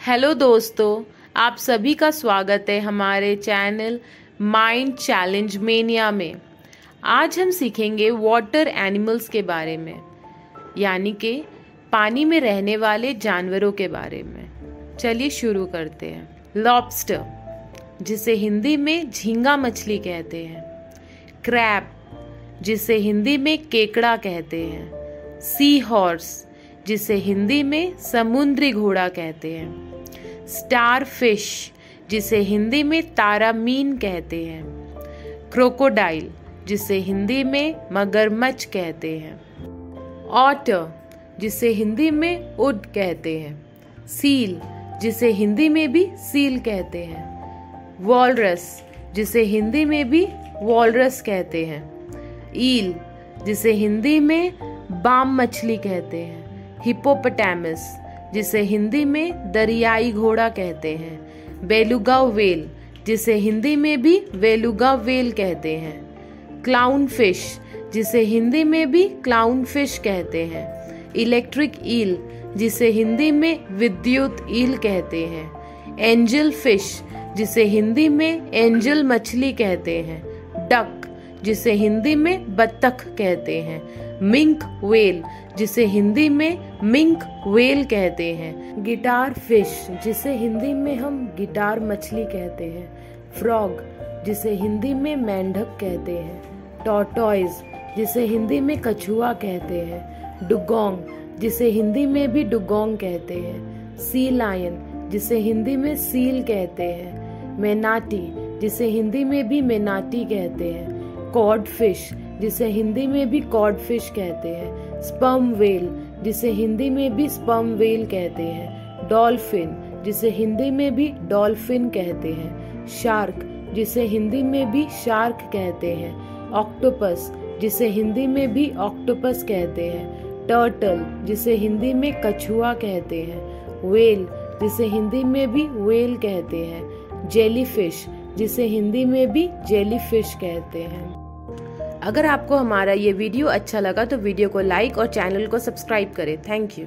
Hello दोस्तों, आप सभी का स्वागत है हमारे चैनल माइंड चैलेंज मेनिया में। आज हम सीखेंगे वाटर एनिमल्स के बारे में, यानी कि पानी में रहने वाले जानवरों के बारे में। चलिए शुरू करते हैं। लॉबस्टर, जिसे हिंदी में झींगा मछली कहते हैं। क्रैब, जिसे हिंदी में केकड़ा कहते हैं। सी हॉर्स, जिसे हिंदी में समुद्री घोड़ा कहते हैं। स्टार फिश, जिसे हिंदी में तारा मीन कहते हैं। क्रोकोडाइल, जिसे हिंदी में मगरमच्छ कहते हैं। ऑटर, जिसे हिंदी में उड कहते हैं। सील, जिसे हिंदी में भी सील कहते हैं। वॉलरस, जिसे हिंदी में भी वॉलरस कहते हैं। ईल, जिसे हिंदी में बाम मछली कहते हैं। हिप्पोपोटामस, जिसे हिंदी में दरियाई घोड़ा कहते हैं। बेलुगा व्हेल, जिसे हिंदी में भी बेलुगा व्हेल कहते हैं। क्लाउन फिश, जिसे हिंदी में भी क्लाउन फिश कहते हैं। इलेक्ट्रिक ईल, जिसे हिंदी में विद्युत ईल कहते हैं। एंजल फिश, जिसे हिंदी में एंजल मछली कहते हैं। डक, जिसे हिंदी में बत्तख कहते हैं। मिंक व्हेल, जिसे हिंदी में मिंक व्हेल कहते हैं। गिटार फिश, जिसे हिंदी में हम गिटार मछली कहते हैं। फ्रॉग, जिसे हिंदी में मेंढक कहते हैं। टॉर्टॉइज, जिसे हिंदी में कछुआ कहते हैं। डुगोंग, जिसे हिंदी में भी डुगोंग कहते हैं। सी लायन, जिसे हिंदी में सील कहते हैं। मेनाटी, जिसे हिंदी में भी मेनाटी कहते हैं। कॉड फिश, जिसे हिंदी में भी कॉड फिश कहते हैं। स्पर्म व्हेल, जिसे हिंदी में भी स्पर्म व्हेल कहते हैं। डॉल्फिन, जिसे हिंदी में भी डॉल्फिन कहते हैं। शार्क, जिसे हिंदी में भी शार्क कहते हैं। ऑक्टोपस, जिसे हिंदी में भी ऑक्टोपस कहते हैं। टर्टल, जिसे हिंदी में कछुआ कहते हैं। व्हेल, जिसे हिंदी में भी व्हेल कहते हैं। जेलीफिश, जिसे हिंदी में भी जेलीफिश कहते हैं। अगर आपको हमारा ये वीडियो अच्छा लगा तो वीडियो को लाइक और चैनल को सब्सक्राइब करें। Thank you.